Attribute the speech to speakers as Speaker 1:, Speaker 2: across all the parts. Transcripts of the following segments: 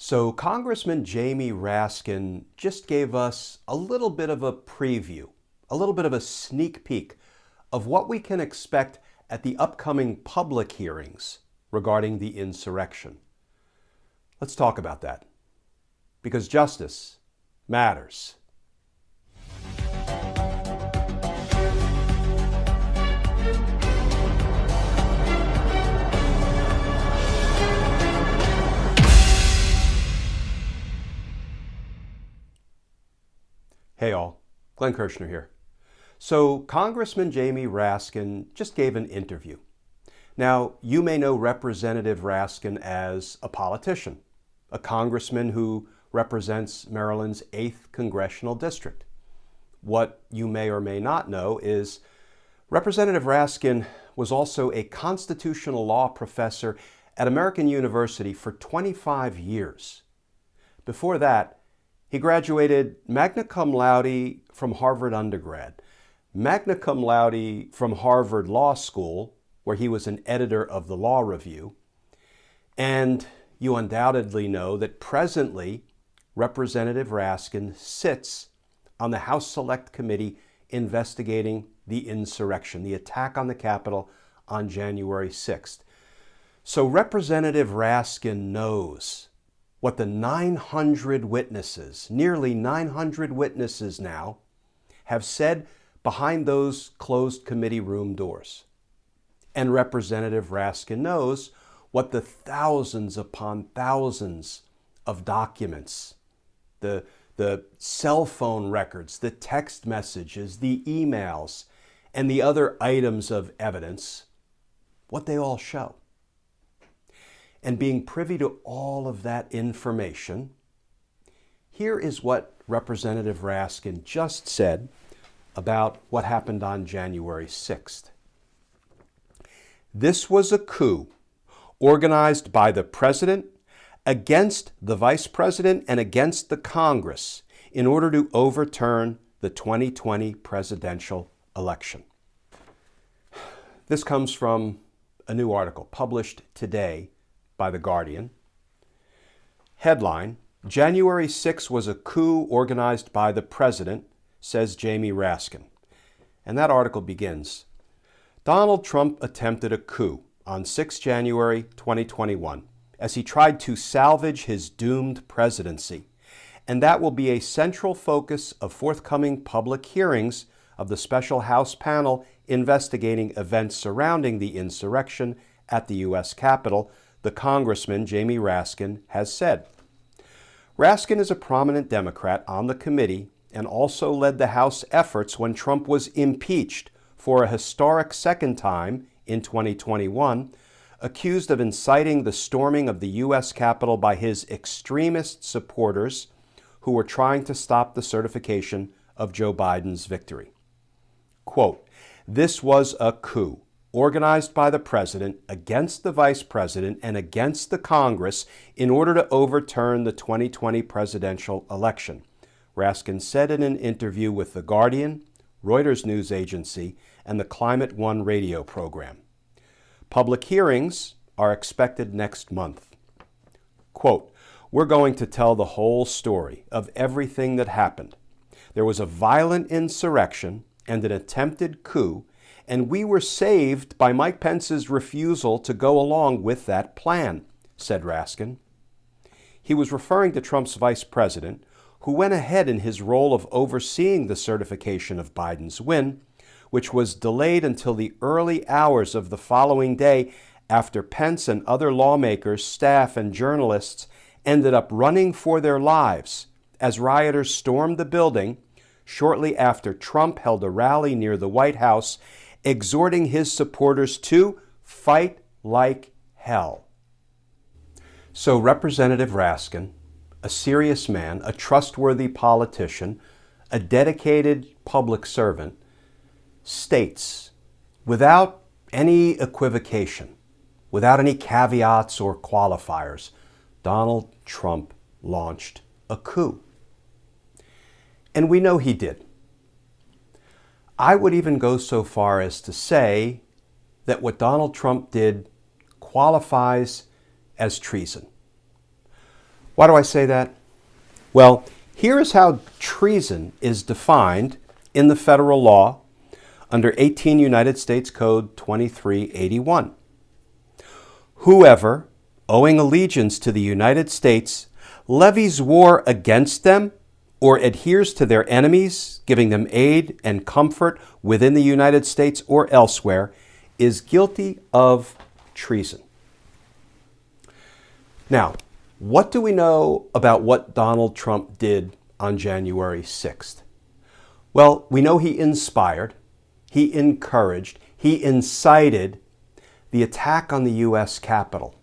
Speaker 1: So Congressman Jamie Raskin just gave us a little bit of a preview, a little bit of a sneak peek of what we can expect at the upcoming public hearings regarding the insurrection. Let's talk about that, because justice matters. Hey all, Glenn Kirshner here. So Congressman Jamie Raskin just gave an interview. Now, you may know Representative Raskin as a politician, a congressman who represents Maryland's 8th Congressional District. What you may or may not know is Representative Raskin was also a constitutional law professor at American University for 25 years. Before that, he graduated magna cum laude from Harvard undergrad, magna cum laude from Harvard Law School, where he was an editor of the Law Review. And you undoubtedly know that presently Representative Raskin sits on the House Select Committee investigating the insurrection, the attack on the Capitol on January 6th. So Representative Raskin knows what the 900 witnesses, nearly 900 witnesses now, have said behind those closed committee room doors. And Representative Raskin knows what the thousands upon thousands of documents, the cell phone records, the text messages, the emails, and the other items of evidence, what they all show. And being privy to all of that information, here is what Representative Raskin just said about what happened on January 6th. This was a coup organized by the president against the vice president and against the Congress in order to overturn the 2020 presidential election. This comes from a new article published today by The Guardian. Headline: January 6 was a coup organized by the president, says Jamie Raskin. And that article begins, Donald Trump attempted a coup on 6 January 2021 as he tried to salvage his doomed presidency. And that will be a central focus of forthcoming public hearings of the special House panel investigating events surrounding the insurrection at the U.S. Capitol, the Congressman Jamie Raskin has said. Raskin is a prominent Democrat on the committee and also led the House efforts when Trump was impeached for a historic second time in 2021, accused of inciting the storming of the U.S. Capitol by his extremist supporters who were trying to stop the certification of Joe Biden's victory. Quote, "This was a coup organized by the president against the vice president and against the Congress in order to overturn the 2020 presidential election," Raskin said in an interview with The Guardian, Reuters news agency, and the Climate One radio program. Public hearings are expected next month. Quote, "We're going to tell the whole story of everything that happened. There was a violent insurrection and an attempted coup, and we were saved by Mike Pence's refusal to go along with that plan," said Raskin. He was referring to Trump's vice president, who went ahead in his role of overseeing the certification of Biden's win, which was delayed until the early hours of the following day after Pence and other lawmakers, staff, and journalists ended up running for their lives as rioters stormed the building shortly after Trump held a rally near the White House exhorting his supporters to fight like hell. So Representative Raskin, a serious man, a trustworthy politician, a dedicated public servant, states, without any equivocation, without any caveats or qualifiers, Donald Trump launched a coup. And we know he did. I would even go so far as to say that what Donald Trump did qualifies as treason. Why do I say that? Well, here is how treason is defined in the federal law under 18 United States Code 2381. Whoever, owing allegiance to the United States, levies war against them or adheres to their enemies, giving them aid and comfort within the United States or elsewhere, is guilty of treason. Now, what do we know about what Donald Trump did on January 6th? Well, we know he inspired, he encouraged, he incited the attack on the U.S. Capitol.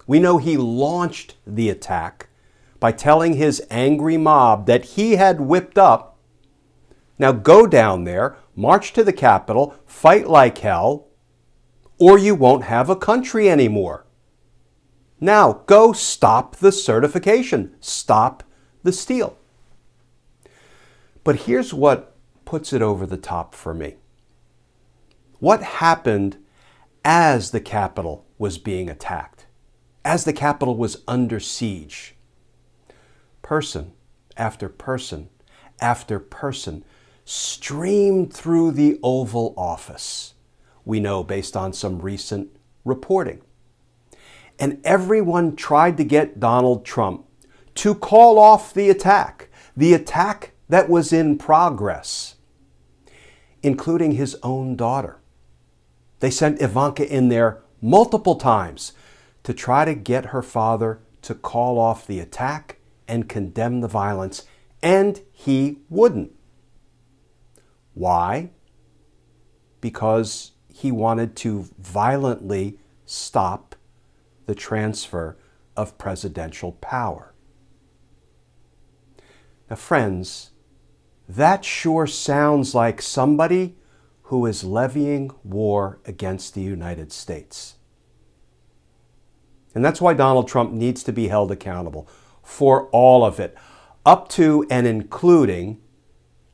Speaker 1: We know he launched the attack by telling his angry mob that he had whipped up, now go down there, march to the Capitol, fight like hell, or you won't have a country anymore. Now go stop the certification, stop the steal. But here's what puts it over the top for me. What happened as the Capitol was being attacked, as the Capitol was under siege? Person after person after person streamed through the Oval Office, we know based on some recent reporting. And everyone tried to get Donald Trump to call off the attack that was in progress, including his own daughter. They sent Ivanka in there multiple times to try to get her father to call off the attack and condemn the violence, and he wouldn't. Why? Because he wanted to violently stop the transfer of presidential power. Now, friends, that sure sounds like somebody who is levying war against the United States. And that's why Donald Trump needs to be held accountable for all of it, up to and including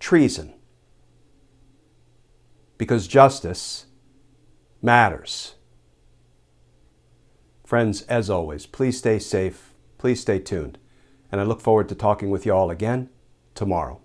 Speaker 1: treason. Because justice matters. Friends, as always, please stay safe, please stay tuned, and I look forward to talking with you all again tomorrow.